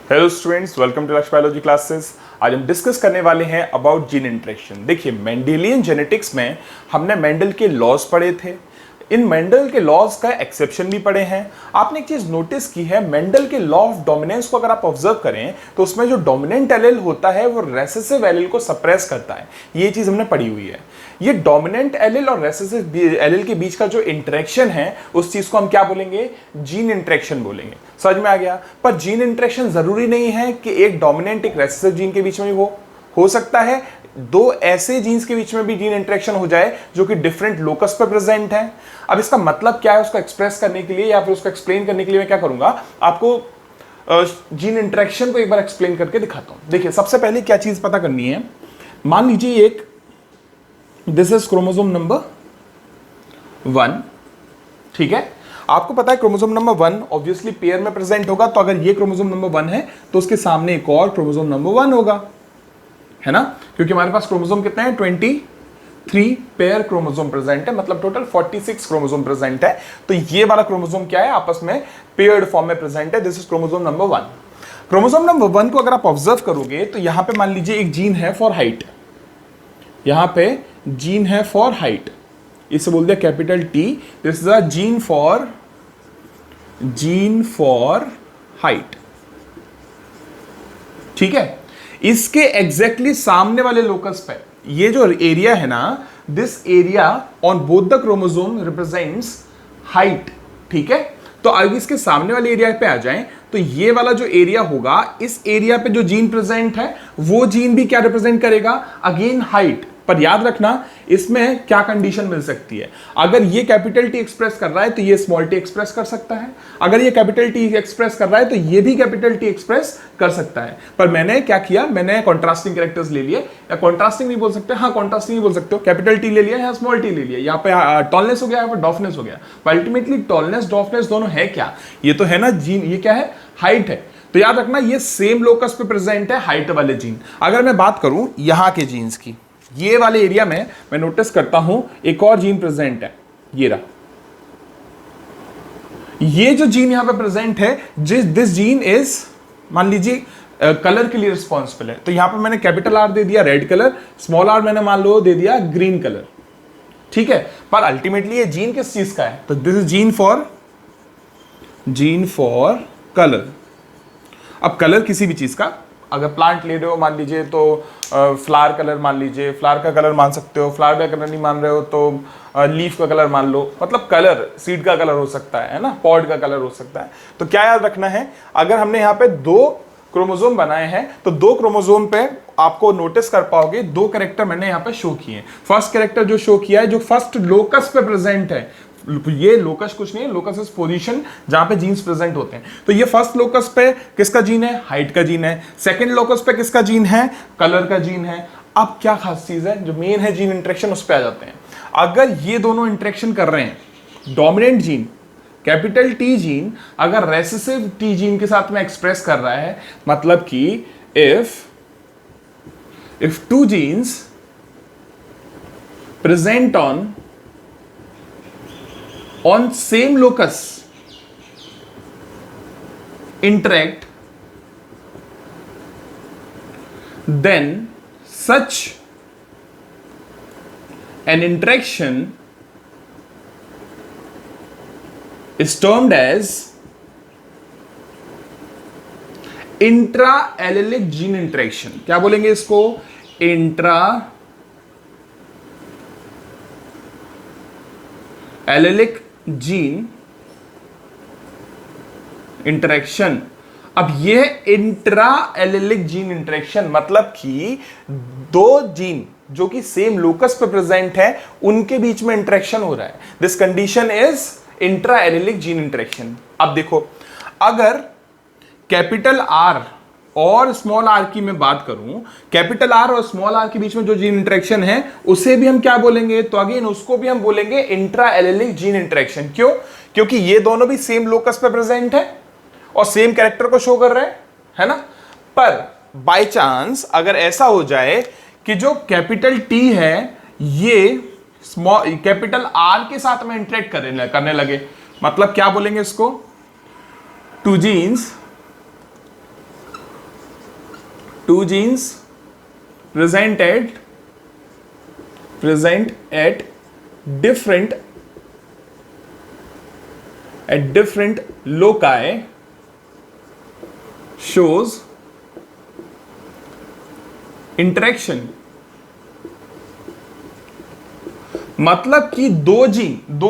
Hello students, welcome to लक्ष्य biology classes. आज हम डिस्कस करने वाले हैं अबाउट जीन इंटरेक्शन। देखिए, मेंडेलियन जेनेटिक्स में हमने मेंडल के लॉज पढ़े थे। इन मेंडल के लॉज का एक्सेप्शन भी पढ़े हैं। आपने एक चीज नोटिस की है, मेंडल के लॉ ऑफ डोमिनेंस को अगर आप ऑब्जर्व करें तो उसमें जो डोमिनेंट एलील होता है वो रेसेसिव एलील को सप्रेस करता है। ये चीज हमने पढ़ी हुई है। ये डोमिनेंट एलील और रेसेसिव एलील के बीच का जो इंटरेक्शन है उस चीज को हम क्या बोलेंगे? जीन इंटरेक्शन बोलेंगे। समझ में आ गया? पर जीन इंटरेक्शन जरूरी नहीं है कि एक डोमिनेंट एक रेसेसिव जीन के बीच में हो सकता है दो ऐसे जीन्स के बीच में भी जीन इंटरेक्शन हो जाए जो कि डिफरेंट लोकस पर प्रेजेंट है। अब इसका मतलब क्या है उसको एक्सप्रेस करने के लिए या फिर उसको एक्सप्लेन करने के लिए मैं क्या करूंगा, आपको जीन इंटरेक्शन को एक बार एक्सप्लेन करके दिखाता हूं। देखिए, सबसे पहले क्या चीज पता करनी है। मान लीजिए एक दिस इज क्रोमोसोम नंबर 1, ठीक है। आपको पता है क्रोमोसोम नंबर 1 ऑब्वियसली पेयर में प्रेजेंट होगा, तो अगर ये क्रोमोसोम नंबर 1 है तो उसके सामने एक और क्रोमोसोम नंबर 1 होगा, है ना? क्योंकि हमारे पास क्रोमोसोम कितने हैं? 23 पेयर क्रोमोसोम प्रेजेंट है, मतलब टोटल 46 क्रोमोसोम प्रेजेंट है। तो ये वाला क्रोमोसोम क्या है? आपस में पेयर्ड फॉर्म में प्रेजेंट है। This is chromosome number 1। Chromosome number 1 को अगर आप ऑब्जर्व करोगे तो यहां पे मान लीजिए एक जीन है फॉर हाइट। यहां पे जीन है फॉर हाइट, इसे बोल दिया capital T. This is a gene for height, ठीक है। इसके एग्जैक्टली सामने वाले लोकस पे ये जो एरिया है ना, this area on both the chromosome represents height, ठीक है। तो अब इसके सामने वाले एरिया पे आ जाएं तो ये वाला जो एरिया होगा, इस एरिया पे जो जीन प्रेजेंट है वो जीन भी क्या रिप्रेजेंट करेगा? Again height. पर याद रखना इसमें क्या कंडीशन मिल सकती है। अगर ये कैपिटल टी एक्सप्रेस कर रहा है तो ये स्मॉल टी एक्सप्रेस कर सकता है। अगर ये कैपिटल टी एक्सप्रेस कर रहा है तो ये भी कैपिटल टी एक्सप्रेस कर सकता है। पर मैंने क्या किया, मैंने कॉन्ट्रास्टिंग कैरेक्टर्स ले लिए, या कॉन्ट्रास्टिंग नहीं बोल सकते, हाँ कॉन्ट्रास्टिंग ही बोल सकते हो। कैपिटल टी ले लिया या स्मॉल टी ले लिया, यहाँ पे टॉलनेस हो गया, यहाँ पे डॉफनेस हो गया। अल्टीमेटली टॉलनेस डॉफनेस दोनों है क्या? ये तो है ना जीन, ये क्या है? हाइट है। तो याद रखना ये सेम लोकस पे प्रेजेंट है हाइट वाले जीन। अगर मैं बात करूं यहां के जीन्स की, ये वाले एरिया में मैं नोटिस करता हूं एक और जीन प्रेजेंट है, ये रहा। ये जो जीन यहां पे प्रेजेंट है, दिस जीन इज मान लीजिए कलर के लिए रिस्पॉन्सिबल है। तो यहां पे मैंने कैपिटल आर दे दिया रेड कलर, स्मॉल आर मैंने मान लो दे दिया ग्रीन कलर, ठीक है। पर अल्टीमेटली ये जीन किस चीज का है? तो this is gene for colour. अब कलर किसी भी चीज का, अगर प्लांट ले रहे हो मान लीजिए तो फ्लावर कलर मान लीजिए, फ्लावर का कलर मान सकते हो। फ्लावर का कलर नहीं मान रहे हो तो लीफ का कलर मान लो। मतलब कलर सीड का कलर हो सकता है ना, पॉड का कलर हो सकता है। तो क्या याद रखना है, अगर हमने यहाँ पे दो क्रोमोसोम बनाए हैं तो दो क्रोमोसोम पे आपको नोटिस कर पाओगे दो कैरेक्टर मैंने यहाँ पे शो किए। फर्स्ट कैरेक्टर जो शो किया है, जो फर्स्ट लोकस पे प्रेजेंट है, ये लोकस कुछ नहीं है, लोकस इज पोजीशन जहां पे जीन्स प्रेजेंट होते हैं। तो ये फर्स्ट लोकस पे किसका जीन है? हाइट का जीन है। सेकंड लोकस पे किसका जीन है? कलर का जीन है। अब क्या खास चीज है जो मेन है जीन इंटरेक्शन, उस पे आ जाते हैं। अगर ये दोनों इंटरेक्शन कर रहे हैं, dominant gene capital T gene अगर रेसेसिव टी जीन के साथ में एक्सप्रेस कर रहा है, मतलब कि if two genes present on same locus interact, then such an interaction is termed as intra-allylic gene interaction. क्या बोलेंगे इसको? Intra-allylic gene interaction. अब यह इंट्रा एलिलिक जीन इंटरेक्शन मतलब कि दो जीन जो कि सेम लोकस पे प्रेजेंट है उनके बीच में इंटरेक्शन हो रहा है। This condition is intra allelic gene interaction. अब देखो, अगर कैपिटल आर और स्मॉल आर की मैं बात करूं, कैपिटल आर और स्मॉल आर के बीच में जो जीन इंटरेक्शन है उसे भी हम क्या बोलेंगे? तो अगेन उसको भी हम बोलेंगे इंट्रा एलिलिक जीन इंटरेक्शन। क्यों? क्योंकि ये दोनों भी सेम लोकस पे प्रेजेंट है और सेम कैरेक्टर को शो कर रहे हैं, है ना। पर बाय चांस अगर ऐसा हो जाए कि जो कैपिटल टी है ये स्मॉल कैपिटल आर के साथ में इंटरेक्ट करने लगे, मतलब क्या बोलेंगे इसको? Two genes two genes present at different loci shows interaction। मतलब कि दो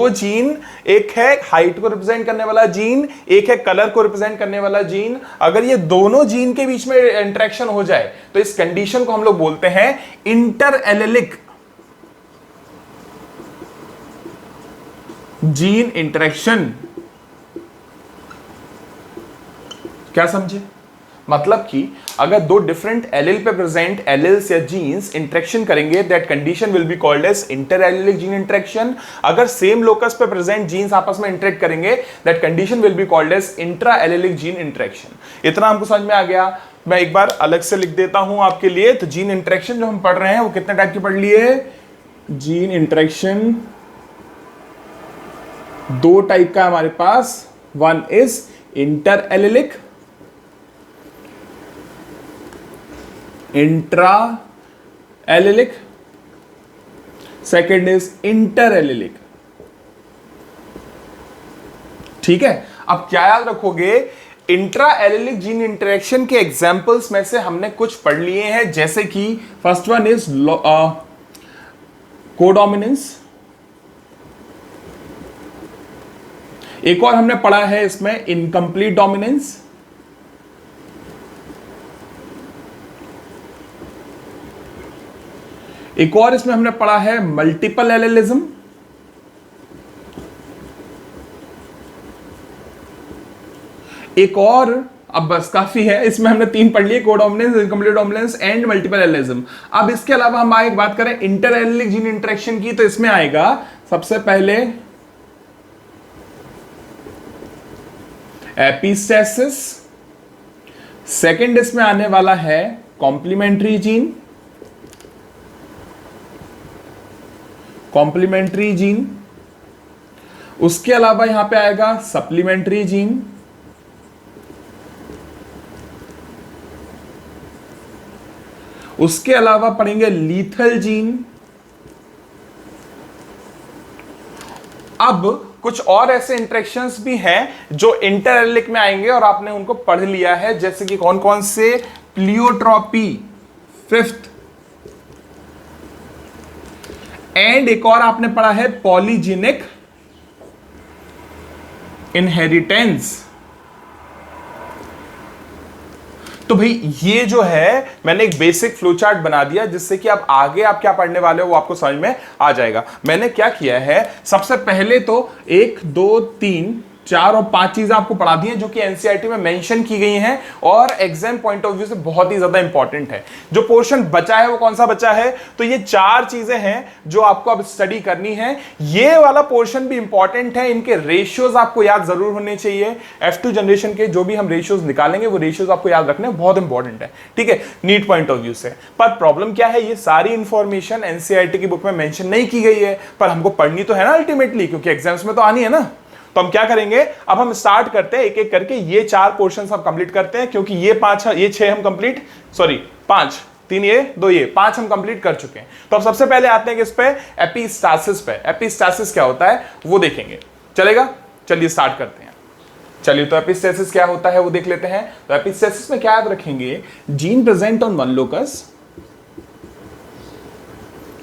जीन, एक है हाइट को रिप्रेजेंट करने वाला जीन, एक है कलर को रिप्रेजेंट करने वाला जीन। अगर ये दोनों जीन के बीच में इंटरेक्शन हो जाए तो इस कंडीशन को हम लोग बोलते हैं इंटर एलेलिक जीन इंटरेक्शन। क्या समझे? मतलब कि अगर दो डिफरेंट एलिल पे प्रेजेंट एलिल्स या जीन्स इंटरेक्शन करेंगे, that condition will be called as inter allelic gene interaction. अगर सेम लोकस पे प्रेजेंट जीन्स आपस में इंटरेक्ट करेंगे, that condition will be called as intra allelic gene interaction. इतना हमको समझ में आ गया। मैं एक बार अलग से लिख देता हूं आपके लिए। तो जीन इंटरेक्शन जो हम पढ़ रहे हैं वो कितने टाइप की पढ़ लिए? जीन इंटरेक्शन दो टाइप का हमारे पास। One is inter allelic, intra allelic, second is inter allelic. ठीक है, अब क्या याद रखोगे? इंट्रा एलिलिक जीन इंटरेक्शन के एग्जाम्पल्स में से हमने कुछ पढ़ लिए हैं, जैसे कि फर्स्ट वन इज कोडोमिनेंस। एक और हमने पढ़ा है इसमें इनकम्प्लीट डोमिनेंस। एक और इसमें हमने पढ़ा है मल्टीपल एलेलिज्म। एक और, अब बस काफी है, इसमें हमने तीन पढ़ लिए, codominance, incomplete dominance and multiple allelism. अब इसके अलावा हम आगे बात करें इंटर एलिलिक जीन इंटरेक्शन की, तो इसमें आएगा सबसे पहले एपिस्टेसिस, सेकंड इसमें आने वाला है कॉम्प्लीमेंट्री जीन, कॉम्प्लीमेंट्री जीन। उसके अलावा यहां पे आएगा सप्लीमेंट्री जीन, उसके अलावा पढ़ेंगे लीथल जीन। अब कुछ और ऐसे इंटरेक्शंस भी हैं जो इंटर एलिलिक में आएंगे और आपने उनको पढ़ लिया है, जैसे कि कौन कौन से? प्लियोट्रॉपी फिफ्थ, एंड एक और आपने पढ़ा है पॉलीजेनिक इनहेरिटेंस। तो भाई ये जो है मैंने एक बेसिक फ्लो चार्ट बना दिया, जिससे कि आप आगे आप क्या पढ़ने वाले हो वो आपको समझ में आ जाएगा। मैंने क्या किया है, सबसे पहले तो 1 2 3 4 और 5 चीजें आपको पढ़ा दी हैं जो कि एनसीईआरटी में मेंशन की गई हैं और एग्जाम पॉइंट ऑफ व्यू से बहुत ही ज्यादा इंपॉर्टेंट है। जो पोर्शन बचा है वो कौन सा बचा है? तो ये 4 चीजें हैं जो आपको अब स्टडी करनी है। ये वाला पोर्शन भी इंपॉर्टेंट है, इनके रेशियोज आपको याद जरूर होने चाहिए। F2 जनरेशन के जो भी हम रेशियोज निकालेंगे वो रेशियोज आपको याद रखने बहुत इंपॉर्टेंट है, ठीक है, नीट पॉइंट ऑफ व्यू से। पर प्रॉब्लम क्या है, ये सारी इंफॉर्मेशन एनसीईआरटी की बुक में मेंशन नहीं की गई है, पर हमको पढ़नी तो है ना अल्टीमेटली, क्योंकि एग्जाम्स में तो आनी है ना। तो हम क्या करेंगे, अब हम स्टार्ट करते हैं एक एक करके। ये 4 पोर्शंस हम कंप्लीट करते हैं, क्योंकि ये 6 हम कंप्लीट, सॉरी 5, 3 ये 2 ये 5 हम कंप्लीट कर चुके हैं। तो अब सबसे पहले आते हैं किस पे? एपिस्टासिस पे। एपिस्टासिस क्या होता है वो देखेंगे, चलेगा? चलिए स्टार्ट करते हैं। चलिए, तो एपिस्टासिस क्या होता है वो देख लेते हैं। तो एपिस्टासिस में क्या याद रखेंगे? Gene present on one locus,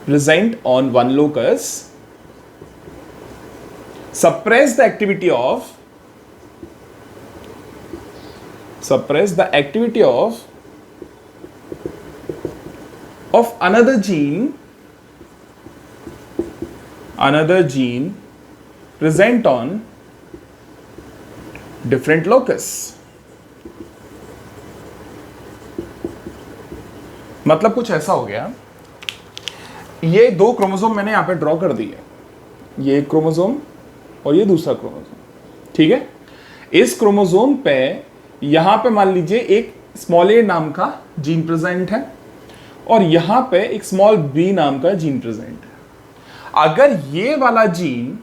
present on one locus suppress the activity of another gene present on different locus। मतलब कुछ ऐसा हो गया, ये 2 क्रोमोसोम मैंने यहां पे ड्रॉ कर दिए, ये एक क्रोमोसोम और ये दूसरा क्रोमोसोम, ठीक है। इस क्रोमोसोम पे यहां पे मान लीजिए एक स्मॉल a नाम का जीन प्रेजेंट है और यहां पे एक स्मॉल b नाम का जीन प्रेजेंट है। अगर ये वाला जीन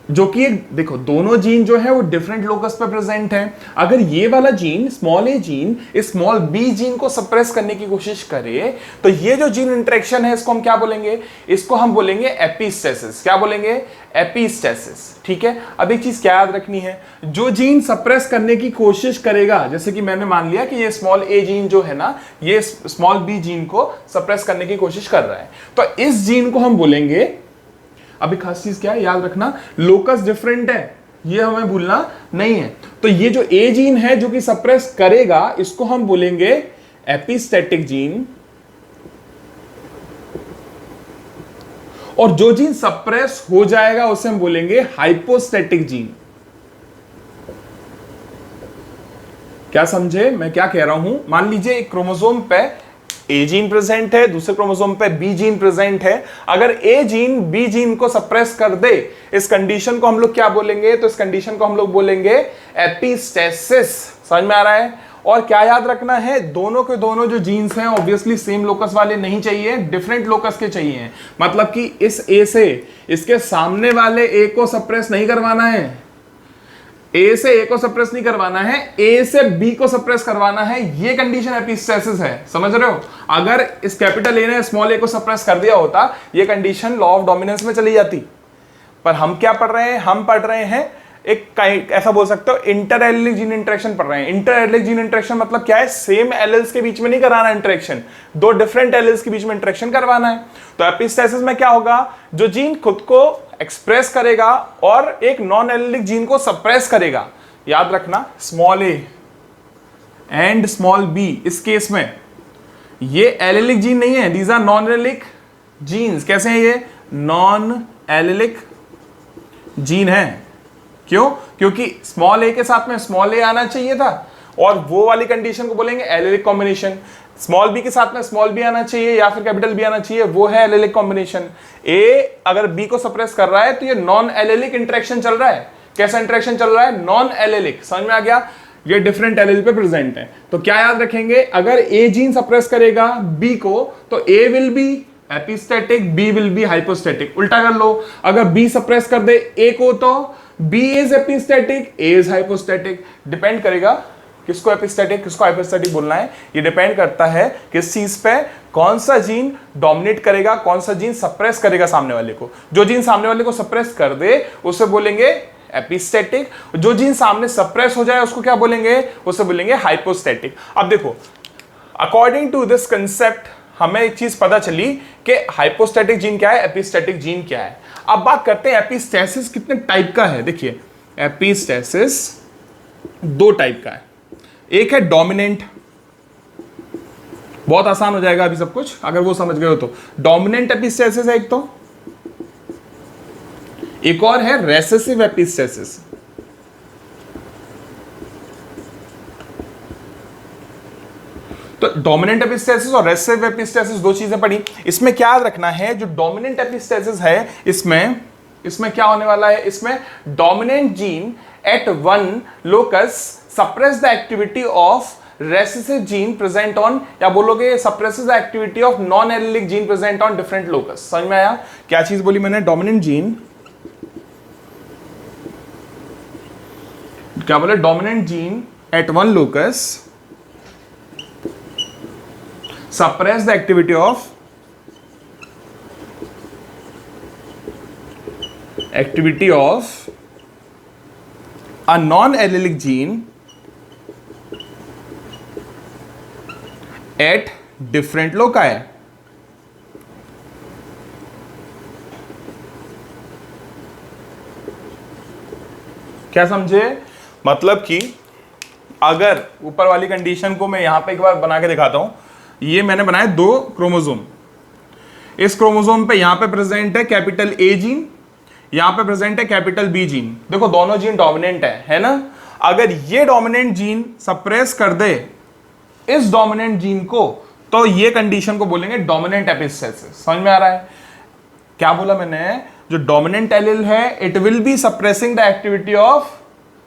जो कि देखो दोनों जीन जो है वो डिफरेंट लोकस पे प्रेजेंट है। अगर ये वाला जीन स्मॉल ए जीन इस स्मॉल बी जीन को सप्रेस करने की कोशिश करे तो ये जो जीन इंटरेक्शन है इसको हम क्या बोलेंगे, इसको हम बोलेंगे एपिस्टेसिस। क्या बोलेंगे, एपिस्टेसिस। ठीक है, अब एक चीज क्या याद रखनी है, जो जीन सप्रेस करने की कोशिश करेगा, जैसे कि मैंने मान लिया कि ये स्मॉल ए जीन जो है ना ये स्मॉल बी जीन को सप्रेस करने की कोशिश कर रहा है, तो इस जीन को हम बोलेंगे, अभी खास चीज क्या है याद रखना, लोकस डिफरेंट है, ये हमें भूलना नहीं है। तो ये जो ए जीन है जो कि सप्रेस करेगा इसको हम बोलेंगे एपिस्टेटिक जीन, और जो जीन सप्रेस हो जाएगा उसे हम बोलेंगे हाइपोस्टेटिक जीन। क्या समझे मैं क्या कह रहा हूं, मान लीजिए एक क्रोमोसोम पे ए जीन प्रेजेंट है, दूसरे क्रोमोसोम पे बी जीन प्रेजेंट है। अगर ए जीन बी जीन को सप्रेस कर दे, इस कंडीशन को हम लोग क्या बोलेंगे, तो इस कंडीशन को हम लोग बोलेंगे एपिस्टेसिस। समझ में आ रहा है। और क्या याद रखना है, दोनों के दोनों जो जीन्स हैं ऑब्वियसली सेम लोकस वाले नहीं चाहिए, डिफरेंट लोकस के चाहिए। मतलब कि इस ए से इसके सामने वाले ए को सप्रेस नहीं करवाना है, ए से ए को सप्रेस नहीं करवाना है, ए से बी को सप्रेस करवाना है। ये कंडीशन एपिस्टेसिस है, समझ रहे हो। अगर इस कैपिटल ए ने स्मॉल ए को सप्रेस कर दिया होता, ये कंडीशन लॉ ऑफ डोमिनेंस में चली जाती। पर हम क्या पढ़ रहे हैं, हम पढ़ रहे हैं एक ऐसा बोल सकते हो इंटर एलिलिक जीन इंटरेक्शन पढ़ रहे हैं। इंटर एलिलिक जीन इंटरेक्शन मतलब क्या है, सेम एलिल्स के बीच में नहीं कराना इंटरेक्शन, दो डिफरेंट एलिल्स के बीच में इंटरेक्शन करवाना है। तो एपिस्टेसिस में क्या होगा, जो जीन खुद को एक्सप्रेस करेगा और एक नॉन एलिलिक जीन को सप्रेस करेगा। याद रखना small A and small B, इस केस में ये एलिलिक जीन नहीं है, these are non allelic genes. कैसे हैं ये, नॉन एलिलिक जीन है। क्यों, क्योंकि स्मॉल ए के साथ में स्मॉल ए आना चाहिए था, और वो वाली कंडीशन को बोलेंगे एलिलिक कॉम्बिनेशन। स्मॉल बी के साथ में स्मॉल बी आना चाहिए या फिर कैपिटल बी आना चाहिए, वो है एलिलिक कॉम्बिनेशन। ए अगर बी को सप्रेस कर रहा है तो ये नॉन एलिलिक इंटरेक्शन चल रहा है। कैसा इंटरेक्शन चल रहा है, नॉन एलिलिक। समझ में आ गया, ये डिफरेंट एलिल पे प्रेजेंट है। तो क्या याद रखेंगे, अगर ए जीन सप्रेस करेगा बी को तो A will be epistatic, B will be hypostatic. उल्टा कर लो, अगर बी सप्रेस कर दे ए को तो B is epistatic, A is hypostatic. Depend करेगा किसको एपिस्टेटिक किसको हाइपोस्टेटिक बोलना है, ये डिपेंड करता है किस चीज पे, कौन सा जीन डोमिनेट करेगा, कौन सा जीन सप्रेस करेगा सामने वाले को। जो जीन सामने वाले को सप्रेस कर दे उसे बोलेंगे एपिस्टेटिक, जो जीन सामने सप्रेस हो जाए उसको क्या बोलेंगे, उसे बोलेंगे हाइपोस्टेटिक। अब देखो, अकॉर्डिंग टू दिस कंसेप्ट हमें एक चीज पता चली कि हाइपोस्टेटिक जीन क्या है, एपिस्टेटिक जीन क्या है। अब बात करते हैं एपिस्टेसिस कितने टाइप का है। देखिए एपिस्टेसिस दो टाइप का है, एक है डोमिनेंट, बहुत आसान हो जाएगा अभी सब कुछ अगर वो समझ गए हो तो। डोमिनेंट एपिस्टेसिस है एक, तो एक और है रेसेसिव एपिस्टेसिस। तो डोमिनेंट एपिस्टेसिस और रेसेसिव एपिस्टेसिस दो चीजें पढ़ी। इसमें क्या याद रखना है, जो डोमिनेंट एपिस्टेसिस है इसमें क्या होने वाला है, इसमें dominant gene at one locus suppress the activity of recessive gene present on, या बोलोगे suppresses the activity of non allelic gene present on different locus. समझ में आया क्या चीज बोली मैंने, डोमिनेंट जीन क्या बोले, dominant gene at one locus suppress the activity of a non-allelic gene at different loci। क्या समझे, मतलब कि अगर ऊपर वाली कंडीशन को मैं यहां पे एक बार बना के दिखाता हूं। ये मैंने बनाया दो क्रोमोसोम, इस क्रोमोसोम पे यहां पे प्रेजेंट है कैपिटल ए जीन, यहां पे प्रेजेंट है कैपिटल बी जीन। देखो दोनों जीन डोमिनेंट है ना। अगर ये डोमिनेंट जीन सप्रेस कर दे इस डोमिनेंट जीन को तो ये कंडीशन को बोलेंगे डोमिनेंट एपिस्टेसिस। समझ में आ रहा है क्या बोला मैंने, जो डोमिनेंट एलिल है it will be suppressing the activity of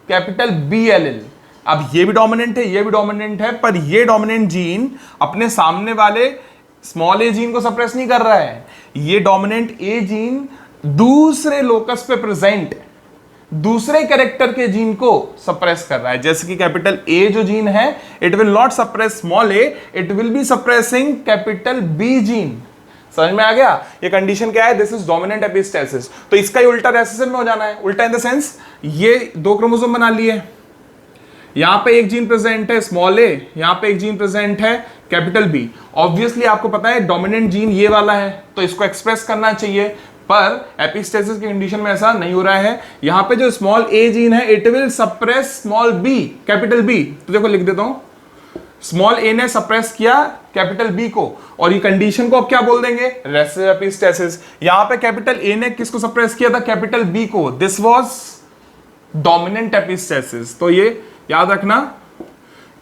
capital B allele. अब ये भी डोमिनेंट है, ये भी डोमिनेंट है, पर ये डोमिनेंट जीन अपने सामने वाले स्मॉल ए जीन को सप्रेस नहीं कर रहा है। ये डोमिनेंट ए जीन दूसरे लोकस पे प्रेजेंट दूसरे कैरेक्टर के जीन को सप्रेस कर रहा है। जैसे कि कैपिटल ए जो जीन है, it will not suppress small A, it will be suppressing capital B gene. समझ में आ गया? ये कंडीशन क्या है? This is dominant epistasis. तो इसका ही उल्टा रेसेसिव में हो जाना है। उल्टा इन द सेंस, ये दो क्रोमोसोम बना लिए, यहां पे एक जीन प्रेजेंट है स्मॉल ए, यहां पे एक जीन प्रेजेंट है कैपिटल बी। ऑब्वियसली आपको पता है डोमिनेंट जीन ये वाला है, तो इसको एक्सप्रेस करना चाहिए, पर एपिस्टेसिस की कंडीशन में ऐसा नहीं हो रहा है। यहां पे जो स्मॉल ए जीन है, it will suppress small B, capital B. तो देखो लिख देता हूं, स्मॉल ए ने सप्रेस किया कैपिटल बी को, और ये कंडीशन को अब क्या बोल देंगे? Recessive epistasis. यहां पे कैपिटल ए ने किसको सप्रेस किया था? कैपिटल बी को। This was dominant epistasis. तो ये याद रखना,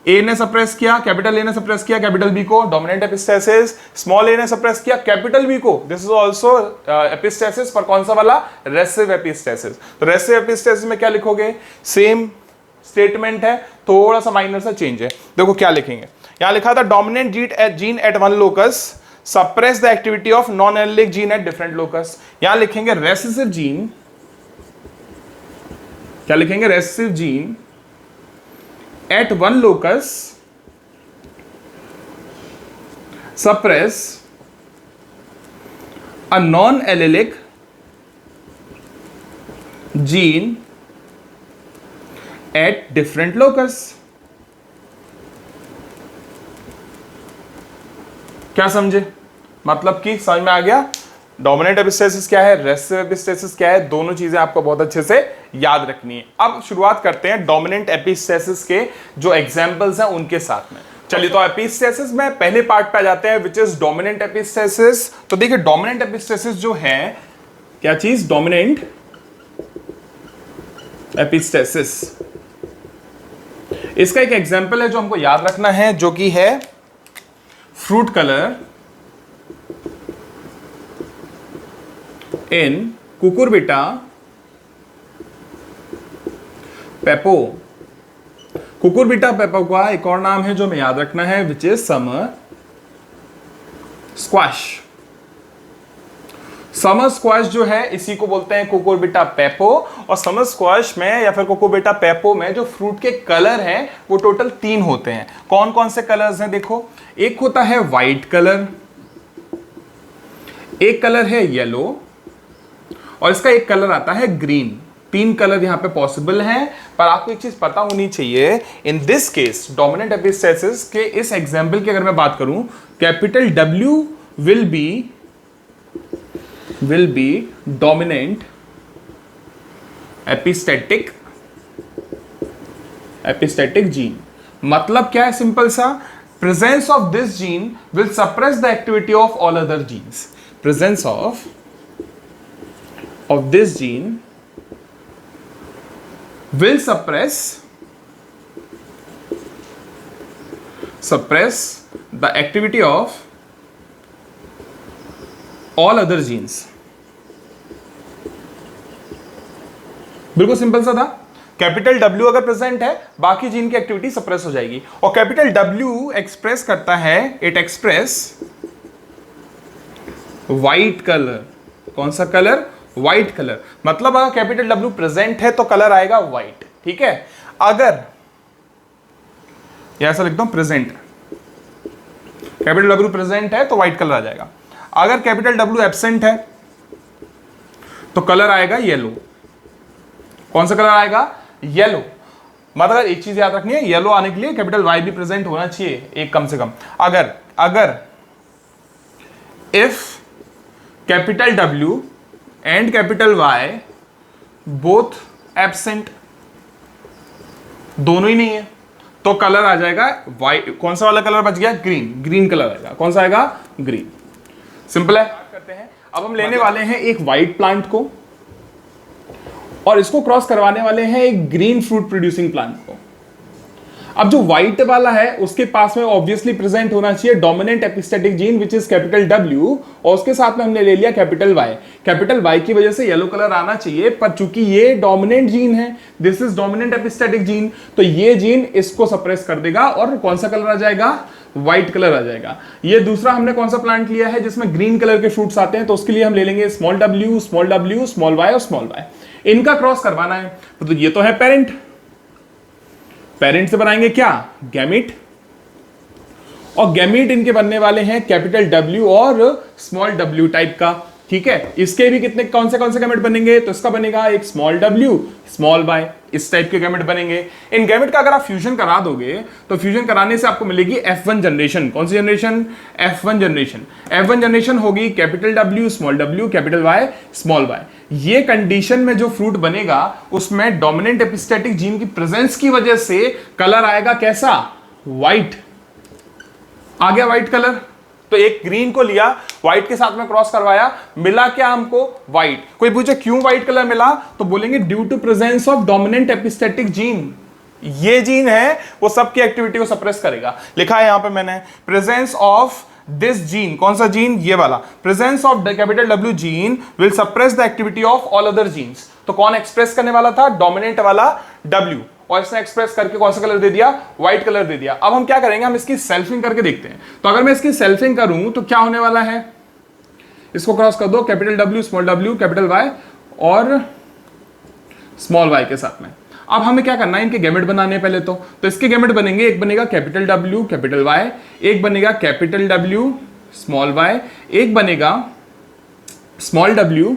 ए ने सप्रेस किया, कैपिटल ए ने सप्रेस किया कैपिटल बी को, डोमिनेंट एपिस्टेसिस। स्मॉल ए ने सप्रेस किया कैपिटल बी को, दिस इज आल्सो एपिस्टेसिस, पर कौन सा वाला? Recessive epistasis. तो रेसेसिव एपिस्टेसिस में क्या लिखोगे? सेम स्टेटमेंट है, थोड़ा सा माइनर सा चेंज है। देखो क्या लिखेंगे, यहां लिखा था dominant gene at one locus suppress the activity of non allelic gene at different locus. यहां लिखेंगे रेसेसिव जीन, क्या लिखेंगे? Recessive gene at one locus suppress a non-allelic gene at different locus। क्या समझे? मतलब कि समझ में आ गया? डोमिनेंट एपिस्टेसिस क्या है, रेसेसिव एपिस्टेसिस क्या है, दोनों चीजें आपको बहुत अच्छे से याद रखनी है। अब शुरुआत करते हैं डोमिनेंट एपिस्टेसिस के जो एग्जांपल्स हैं उनके साथ में। चलिए, तो एपिस्टेसिस में पहले पार्ट पे आ जाते हैं, विच इज डोमिनेंट एपिस्टेसिस। तो देखिए, डोमिनेंट एपिस्टेसिस जो है, क्या चीज? Dominant epistasis. इसका एक एग्जांपल है जो हमको याद रखना है, जो कि है fruit colour in Cucurbita pepo. Cucurbita pepo का एक और नाम है जो हमें याद रखना है, which is summer squash. Summer squash जो है, इसी को बोलते हैं कुकुरबिटा पेपो। और समर स्क्वाश में या फिर कुकुरबिटा पेपो में जो फ्रूट के कलर हैं वो टोटल 3 होते हैं। कौन कौन से कलर्स हैं? देखो, एक होता है व्हाइट कलर, एक कलर है येलो, और इसका एक कलर आता है ग्रीन। 3 कलर यहां पे पॉसिबल हैं, पर आपको एक चीज पता होनी चाहिए। In this case dominant epistasis के इस एग्जांपल की अगर मैं बात करूं, capital W will be dominant epistatic gene. मतलब क्या है? सिंपल सा, presence of this gene will suppress the activity of all other genes. Presence of this gene will suppress the activity of all other genes। बिल्कुल simple सा था। Capital W अगर present है, बाकी जीन की एक्टिविटी सप्रेस हो जाएगी। और कैपिटल W एक्सप्रेस करता है, इट एक्सप्रेस व्हाइट कलर। कौन सा कलर? White colour. मतलब अगर कैपिटल W प्रेजेंट है तो कलर आएगा व्हाइट। ठीक है, अगर ऐसा लिखता हूं प्रेजेंट, कैपिटल W प्रेजेंट है तो व्हाइट कलर आ जाएगा। अगर कैपिटल W एब्सेंट है तो कलर आएगा येलो। कौन सा कलर आएगा? येलो। मतलब एक चीज याद रखनी है, येलो आने के लिए कैपिटल Y भी प्रेजेंट होना चाहिए, एक कम से कम। अगर if capital W and capital Y both absent, दोनों ही नहीं है, तो कलर आ जाएगा वाइट। कौन सा वाला कलर बच गया? ग्रीन। ग्रीन कलर आएगा। कौन सा आएगा? ग्रीन। सिंपल है। करते हैं, अब हम लेने वाले हैं एक व्हाइट प्लांट को और इसको क्रॉस करवाने वाले हैं एक ग्रीन फ्रूट प्रोड्यूसिंग प्लांट को। अब जो व्हाइट वाला है उसके पास में ऑब्वियसली प्रेजेंट होना चाहिए dominant epistatic gene which is capital W, और उसके साथ में हमने ले लिया कैपिटल Y। कैपिटल Y की वजह से येलो कलर आना चाहिए, पर चूंकि ये डोमिनेंट जीन है, this is dominant epistatic gene, तो ये जीन इसको सप्रेस कर देगा और कौन सा कलर आ जाएगा? व्हाइट कलर आ जाएगा। ये दूसरा हमने कौन सा प्लांट लिया है जिसमें ग्रीन कलर के फ्रूट्स आते हैं, तो उसके लिए हम ले लेंगे स्मॉल w, स्मॉल y और स्मॉल y। इनका क्रॉस करवाना है तो ये तो है पेरेंट, पेरेंट से बनाएंगे क्या, गैमीट, और गैमीट इनके बनने वाले हैं कैपिटल W और स्मॉल w टाइप का। ठीक है, इसके भी कितने कौन से गैमेट बनेंगे, तो इसका बनेगा एक स्मॉल w, स्मॉल y, इस टाइप के गैमेट बनेंगे। इन गैमेट का अगर आप फ्यूजन करा दोगे तो फ्यूजन कराने से आपको मिलेगी F1 जनरेशन। कौन सी generation, F1 generation. F1 generation होगी capital W, small w, capital Y, small y। ये कंडीशन में जो फ्रूट बनेगा उसमें डोमिनेंट एपिस्टेटिक जीन की प्रेजेंस की वजह से कलर आएगा कैसा, व्हाइट। आ गया व्हाइट कलर। तो एक ग्रीन को लिया, व्हाइट के साथ में क्रॉस करवाया, मिला क्या हमको, व्हाइट। कोई पूछे क्यों व्हाइट कलर मिला, तो बोलेंगे due to presence of dominant epistatic gene. ये जीन है वो सबकी एक्टिविटी को सप्रेस करेगा। लिखा है यहां पे मैंने, प्रेजेंस ऑफ दिस जीन, कौन सा जीन, ये वाला, presence of capital W gene will suppress the activity of all other genes. तो कौन एक्सप्रेस करने वाला था, डोमिनेंट वाला W, और इसने एक्सप्रेस करके कौन सा कलर दे दिया, व्हाइट कलर दे दिया। अब हम क्या करेंगे, हम इसकी सेल्फिंग करके देखते हैं। तो अगर मैं इसकी सेल्फिंग करूं तो क्या होने वाला है, इसको क्रॉस कर दो, capital W, small w, capital Y और स्मॉल y के साथ में। अब हमें क्या करना है, इनके गैमेट बनाने हैं पहले तो इसके गैमेट बनेंगे, एक बनेगा कैपिटल W, कैपिटल Y, एक बनेगा कैपिटल W, स्मॉल y, एक बनेगा स्मॉल w,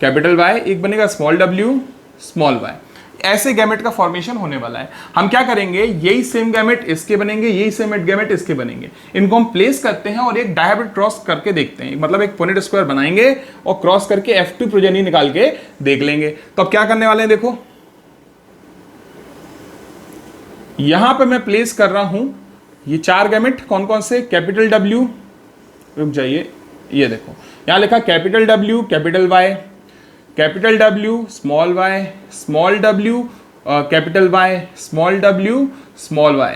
कैपिटल Y, एक बनेगा स्मॉल w, स्मॉल y। ऐसे गैमेट का फॉर्मेशन होने वाला है। हम क्या करेंगे, यही सेम गैमेट इसके बनेंगे, यही सेम गैमेट इसके बनेंगे। इनको हम प्लेस करते हैं और एक डायहाब्रिड क्रॉस करके देखते हैं, मतलब एक पोनेट स्क्वायर बनाएंगे और क्रॉस करके F2 प्रोजेनी निकाल के देख लेंगे। तो अब क्या करने वाले हैं, देखो यहां पे मैं प्लेस कर रहा हूं ये चार गैमेट, कौन कौन से, कैपिटल W, रुक जाइए, ये देखो यहां लिखा capital W, capital Y, capital W, small y, small w, capital Y, small w, small y।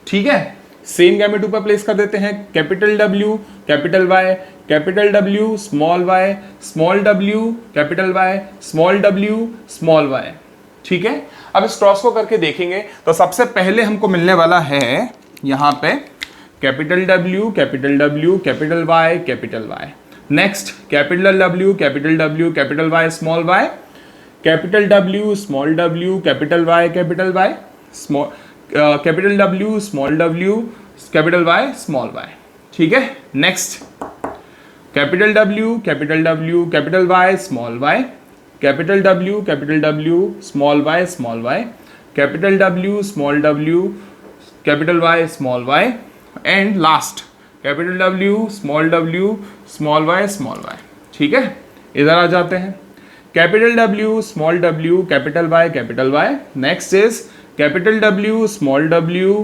ठीक है, सेम गैमेट ऊपर प्लेस कर देते हैं, capital W, capital Y, capital W, small y, small w, capital Y, small w, small y। ठीक है, अब इस क्रॉस को करके देखेंगे तो सबसे पहले हमको मिलने वाला है यहां पे capital W, capital W, capital Y, capital Y। Next capital W, capital W, capital Y, small y, capital W, small w, capital Y, capital Y, small capital W, small w, capital Y, small y। ठीक है, next capital W, capital W, capital Y, small y, capital W, capital W, small y, small y, capital W, small w, capital Y, small y, and last capital W, small w, small y, small y। ठीक है, इधर आ जाते हैं, capital W, small w, capital Y, capital Y। Next is capital W, small w,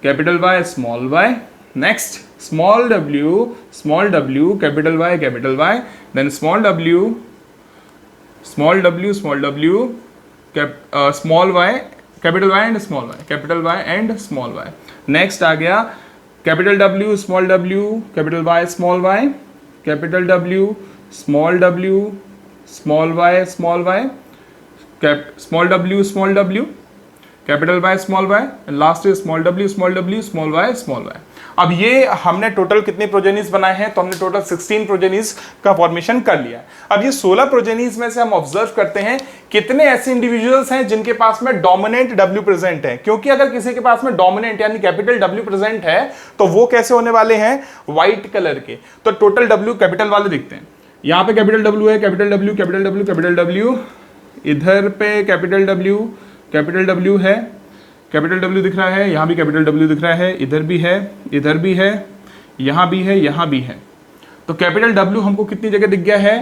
capital Y, small y। Next small w, capital Y, capital Y। Then small w, small w, small y, capital Y and small y, capital Y and small y। Next आ गया capital W, small w, capital Y, small y, capital W, small w, small y, small y, small w, capital Y, small y, and last is small w, small y, small y। अब ये हमने total कितने progenies बनाए हैं, तो हमने total 16 progenies का formation कर लिया है। अब ये 16 प्रोजेनीज में से हम ऑब्जर्व करते हैं कितने ऐसे इंडिविजुअल्स हैं जिनके पास में डोमिनेंट W प्रेजेंट है, क्योंकि अगर किसी के पास में डोमिनेंट यानी कैपिटल W प्रेजेंट है तो वो कैसे होने वाले हैं, व्हाइट कलर के। तो टोटल W कैपिटल वाले दिखते हैं, यहाँ पे कैपिटल W है, capital W, capital W, capital W, इधर पे कैपिटल W है, कैपिटल W दिख रहा है, यहाँ भी कैपिटल W दिख रहा है, इधर भी है, इधर भी है, यहाँ भी है, यहाँ भी है। तो कैपिटल W हमको कितनी जगह दिख गया है,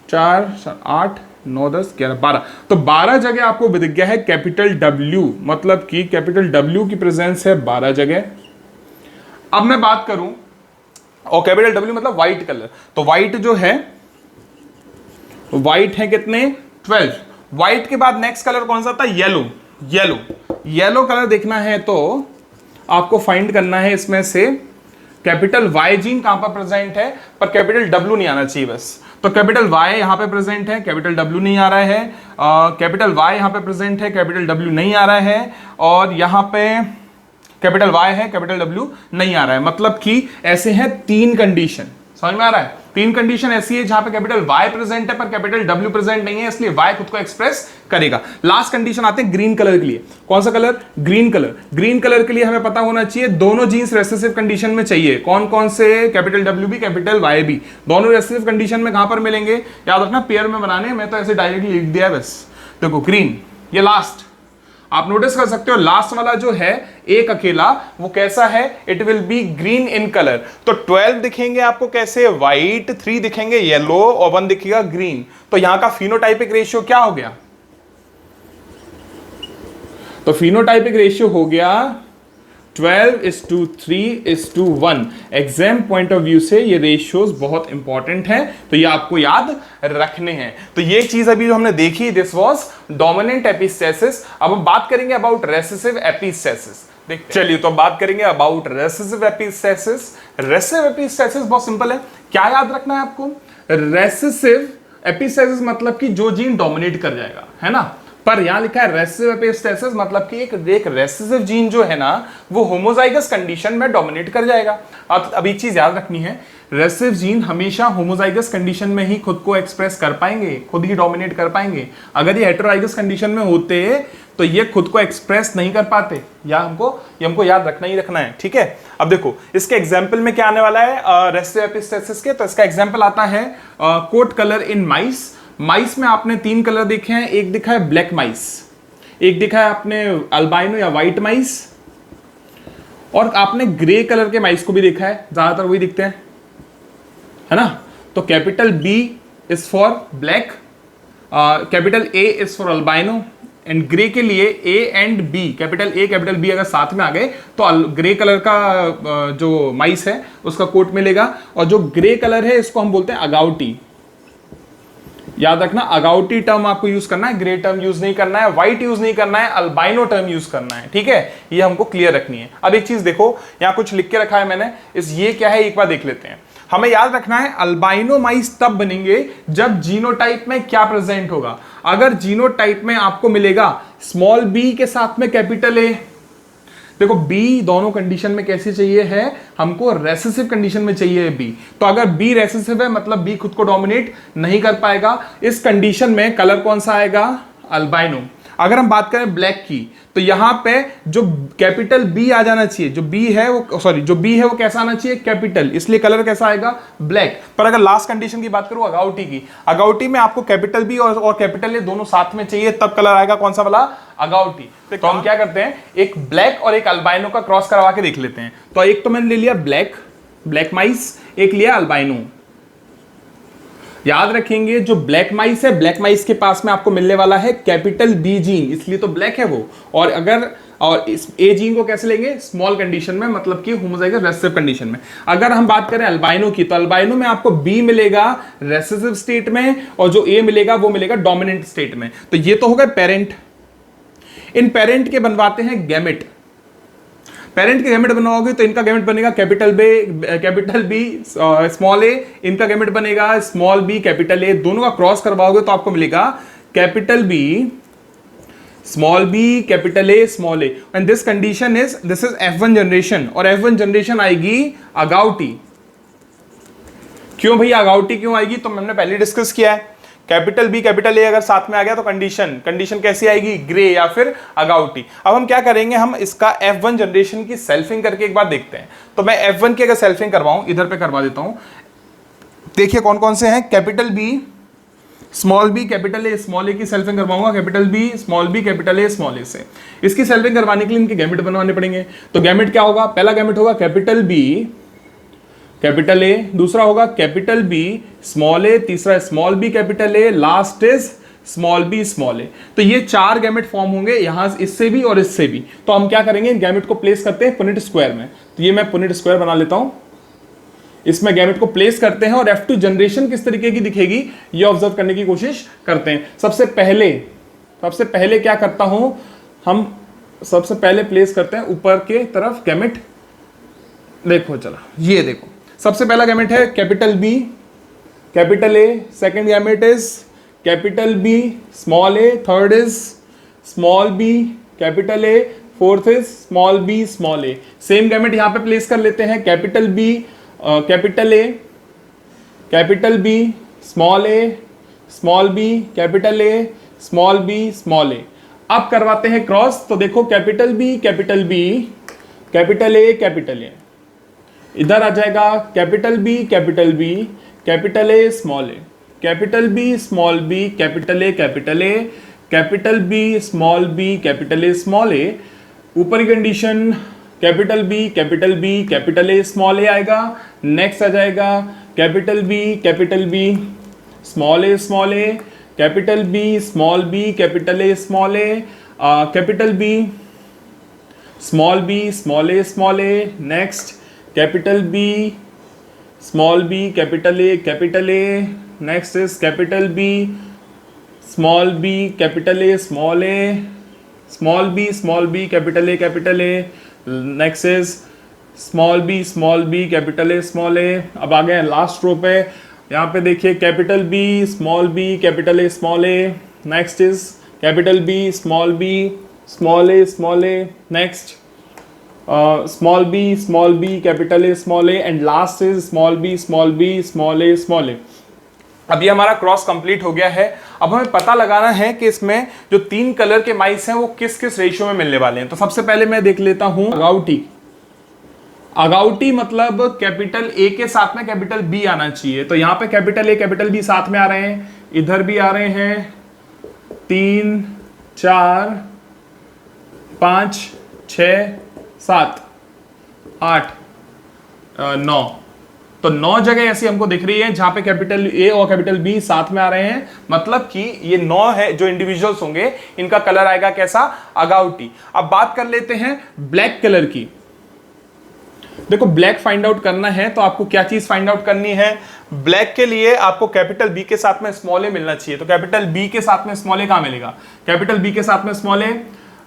4, 8, 9, 10, 11, 12। तो 12 जगह आपको दिख गया है कैपिटल W, मतलब कि कैपिटल W की प्रेजेंस है 12 जगह। अब मैं बात करूं, और कैपिटल W मतलब व्हाइट कलर, तो व्हाइट जो है, व्हाइट है कितने, 12। व्हाइट के बाद नेक्स्ट कलर कौन सा था, येलो कलर देखना है तो आपको फाइंड करना है इसमें से कैपिटल Y जीन कहां पर प्रेजेंट है, पर कैपिटल W नहीं आना चाहिए बस। तो कैपिटल Y यहां पे प्रेजेंट है, कैपिटल W नहीं आ रहा है, कैपिटल Y यहां पे प्रेजेंट है, कैपिटल W नहीं आ रहा है, और यहां पे कैपिटल वाई है, कैपिटल डब्ल्यू नहीं आ रहा है। मतलब कि ऐसे हैं 3 कंडीशन, समझ में आ रहा है? 3 कंडीशन ऐसी है जहां पे कैपिटल वाई प्रेजेंट है पर कैपिटल डब्ल्यू प्रेजेंट नहीं है, इसलिए वाई खुद को एक्सप्रेस करेगा। लास्ट कंडीशन आते हैं ग्रीन कलर के लिए। कौन सा colour? Green colour. Green colour के लिए हमें पता होना चाहिए दोनों जीन्स रेसेसिव कंडीशन में चाहिए। कौन कौन से? कैपिटल डब्ल्यू भी, कैपिटल वाई भी। दोनों रेसेसिव कंडीशन में कहां पर मिलेंगे? याद रखना, पेयर में बनाने, मैं तो ऐसे डायरेक्टली लिख दिया बस। देखो ग्रीन, ये लास्ट, आप नोटिस कर सकते हो लास्ट वाला जो है एक अकेला, वो कैसा है? It will be green in colour. तो 12 दिखेंगे आपको कैसे? व्हाइट, 3 दिखेंगे येलो और 1 दिखेगा ग्रीन। तो यहां का फिनोटाइपिक रेशियो क्या हो गया? तो फिनोटाइपिक रेशियो हो गया 12:3:1। एग्जाम पॉइंट ऑफ व्यू से ये रेशियोज बहुत इंपॉर्टेंट हैं, तो ये आपको याद रखने हैं। तो ये चीज अभी जो हमने देखी, दिस वाज डोमिनेंट एपिस्टेसिस। अब हम बात करेंगे अबाउट रेसेसिव एपिस्टेसिस। चलिए तो बात करेंगे about recessive epistasis. Recessive epistasis बहुत सिंपल है, क्या याद रखना है आपको? रेसेसिव एपिस्टेसिस मतलब कि जो जीन डोमिनेट कर जाएगा, है ना? पर यहां लिखा है रेसेसिव एपिस्टेसिस मतलब कि एक रेसेसिव जीन जो है ना, वो होमोजाइगस कंडीशन में डोमिनेट कर जाएगा। अब एक चीज याद रखनी है, रेसेसिव जीन हमेशा होमोजाइगस कंडीशन में ही खुद को एक्सप्रेस कर पाएंगे, खुद ही डोमिनेट कर पाएंगे। अगर ये हेटेरोजाइगस कंडीशन में होते तो ये खुद को एक्सप्रेस नहीं कर पाते। या हमको याद रखना ही रखना है, ठीक है? अब देखो इसके एग्जाम्पल में क्या आने वाला है रेसेसिव एपिस्टेसिस के। तो इसका एग्जाम्पल आता है कोट कलर इन माइस। माइस में आपने 3 कलर देखे हैं, एक दिखा है ब्लैक माइस, एक दिखा है आपने अल्बाइनो या व्हाइट माइस, और आपने ग्रे कलर के माइस को भी देखा है, ज्यादातर वही दिखते हैं, है ना? तो capital B is for black, capital A is for albino, and grey के लिए A and B, capital A capital B अगर साथ में आ गए तो ग्रे कलर का जो माइस है उसका कोट मिलेगा। और जो ग्रे कलर है इसको हम बोलते हैं अगाउटी। याद रखना, अगाउटी टर्म आपको यूज करना है, ग्रे टर्म यूज नहीं करना है, व्हाइट यूज नहीं करना है, अल्बाइनो टर्म यूज करना है, ठीक है? ये हमको क्लियर रखनी है। अब एक चीज देखो, यहां कुछ लिख के रखा है मैंने, ये क्या है एक बार देख लेते हैं। हमें याद रखना है अल्बाइनो माइस तब बनेंगे जब जीनोटाइप में क्या प्रेजेंट होगा। अगर जीनोटाइप में आपको मिलेगा स्मॉल बी के साथ में कैपिटल ए, देखो बी दोनों कंडीशन में कैसे चाहिए है, हमको रेसेसिव कंडीशन में चाहिए बी। तो अगर बी रेसेसिव है मतलब बी खुद को डोमिनेट नहीं कर पाएगा। इस कंडीशन में कलर कौन सा आएगा? अल्बाइनो। अगर हम बात करें ब्लैक की, तो यहां पे जो कैपिटल बी आ जाना चाहिए, जो बी है वो कैसा आना चाहिए? कैपिटल, इसलिए कलर कैसा आएगा? ब्लैक। पर अगर लास्ट कंडीशन की बात करूं अगाउटी की, अगाउटी में आपको कैपिटल बी और कैपिटल ए दोनों साथ में चाहिए, तब कलर आएगा कौन सा वाला? अगाउटी। तो हम क्या करते हैं, एक ब्लैक और एक अल्बाइनो का क्रॉस करवा के देख लेते हैं। तो एक तो मैंने ले लिया ब्लैक माइस, एक लिया अल्बाइनो। याद रखेंगे जो ब्लैक माइस है, ब्लैक माइस के पास में आपको मिलने वाला है कैपिटल बी जीन, इसलिए तो ब्लैक है वो। और इस ए जीन को कैसे लेंगे? स्मॉल कंडीशन में, मतलब कि होमोजाइगस रेसेसिव कंडीशन में। अगर हम बात करें अल्बाइनो की, तो अल्बाइनो में आपको बी मिलेगा रेसेसिव स्टेट में, और जो ए मिलेगा वो मिलेगा डोमिनेंट स्टेट में। तो ये तो हो गए पेरेंट। इन पेरेंट के बनवाते हैं गैमेट। पेरेंट के गैमेट बनवाओगे तो इनका गैमेट बनेगा कैपिटल बी स्मॉल ए, इनका गैमेट बनेगा स्मॉल बी कैपिटल ए। दोनों का क्रॉस करवाओगे तो आपको मिलेगा capital B small B capital A small A. And this condition is F1 generation, और F1 जनरेशन आएगी अगाउटी। क्यों भैया अगाउटी क्यों आएगी? तो हमने पहले डिस्कस किया है, कैपिटल बी कैपिटल ए अगर साथ में आ गया तो कंडीशन कैसी आएगी? ग्रे या फिर अगाउटी। अब हम क्या करेंगे, हम इसका F1 जनरेशन की सेल्फिंग करके एक बार देखते हैं। तो मैं F1 की अगर सेल्फिंग करवाऊं, इधर पे करवा देता हूं, देखिए कौन कौन से हैं। Capital B small B capital A small A की सेल्फिंग करवाऊंगा, capital B capital A small A से। इसकी सेल्फिंग करवाने के लिए इनके गैमेट बनवाने पड़ेंगे। तो गैमेट क्या होगा? पहला गैमेट होगा कैपिटल बी कैपिटल ए, दूसरा होगा कैपिटल बी स्मॉल ए, तीसरा small B capital A, last is small B small A. तो ये 4 गैमेट फॉर्म होंगे यहां इससे भी और इससे भी। तो हम क्या करेंगे, गैमेट को प्लेस करते हैं पुनिट स्क्वायर में। तो ये मैं पुनिट स्क्वायर बना लेता हूं, इसमें गैमेट को प्लेस करते हैं, और F2 जनरेशन किस तरीके की दिखेगी ये ऑब्जर्व करने की कोशिश करते हैं। सबसे पहले क्या करता हूं, हम सबसे पहले प्लेस करते हैं ऊपर के तरफ गैमेट। देखो चला, ये देखो सबसे पहला गैमेट है capital B capital A, second gamete is capital B small A, third is small B capital A, fourth is small B small A. Same gamete यहां पे प्लेस कर लेते हैं, capital B capital A, capital B small A, small B capital A, small B small A. अब करवाते हैं cross, तो देखो capital B capital B capital A capital A, इधर आ जाएगा capital B capital B capital A small A, capital B small B capital A capital A, capital B small B capital A small A. ऊपरी condition capital B capital A small A आएगा। Next आ जाएगा capital B small A, capital B small B capital A small A, capital B small A small A. Next capital B small B capital A, next is capital B small B capital A small A, small B capital A, next is small B capital A small A. अब आ गए last row पे, यहाँ पे देखिए capital B small B capital A small A, next is capital B small A small A, next small B capital A small A, and last is small B small A. अब ये हमारा cross complete हो गया है। अब हमें पता लगाना है कि इसमें जो 3 कलर के माइस हैं वो किस किस रेशियो में मिलने वाले हैं। तो सबसे पहले मैं देख लेता हूं अगाउटी मतलब कैपिटल ए के साथ में कैपिटल बी आना चाहिए। तो यहां पे कैपिटल ए कैपिटल बी साथ में आ रहे हैं, इधर भी आ रहे हैं, 3 4 5 6 7 8 9, तो 9 जगह ऐसी हमको दिख रही है जहां पे कैपिटल ए और कैपिटल बी साथ में आ रहे हैं। मतलब कि ये 9 है जो इंडिविजुअल्स होंगे, इनका कलर आएगा कैसा, अगाउटी। अब बात कर लेते हैं ब्लैक कलर की। देखो ब्लैक फाइंड आउट करना है तो आपको क्या चीज फाइंड आउट करनी है, ब्लैक के लिए आपको कैपिटल बी के साथ में स्मॉल ए मिलना चाहिए। तो कैपिटल बी के साथ में स्मॉल ए कहां मिलेगा, कैपिटल बी के साथ में स्मॉल ए,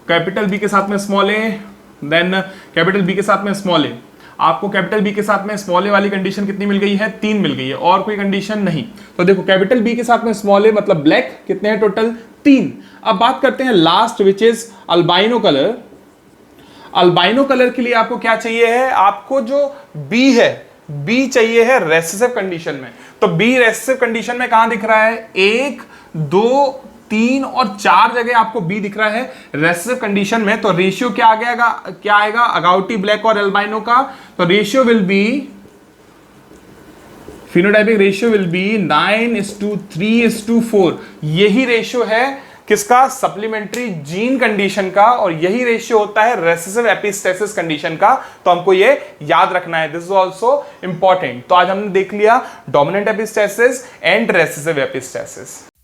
कैपिटल बी के साथ में स्मॉल ए, देन कैपिटल बी के साथ में स्मॉल ए। आपको कैपिटल बी के साथ में स्मॉल ए वाली कंडीशन कितनी मिल गई है, 3 मिल गई है, और कोई कंडीशन नहीं। तो देखो कैपिटल बी के साथ में स्मॉल ए मतलब ब्लैक, कितने हैं टोटल, 3। अब बात करते हैं last which is albino colour. Albino colour के लिए आपको क्या चाहिए है, आपको जो बी है, बी चाहिए है रेसेसिव कंडीशन में। तो बी रेसेसिव कंडीशन में कहां दिख रहा है, 1 2 3 और 4 जगह आपको बी दिख रहा है रेसेसिव कंडीशन में। तो रेशियो क्या आएगा अगाउटी, ब्लैक और एल्बाइनो का। तो ratio will be, phenotypic ratio will be 9:3:4। यही रेशियो है किसका, सप्लीमेंट्री जीन कंडीशन का, और यही रेशियो होता है रेसेसिव एपिस्टेसिस कंडीशन का। तो हमको ये याद रखना है, दिस इज आल्सो इंपॉर्टेंट। तो आज हमने देख लिया dominant epistasis and recessive epistasis.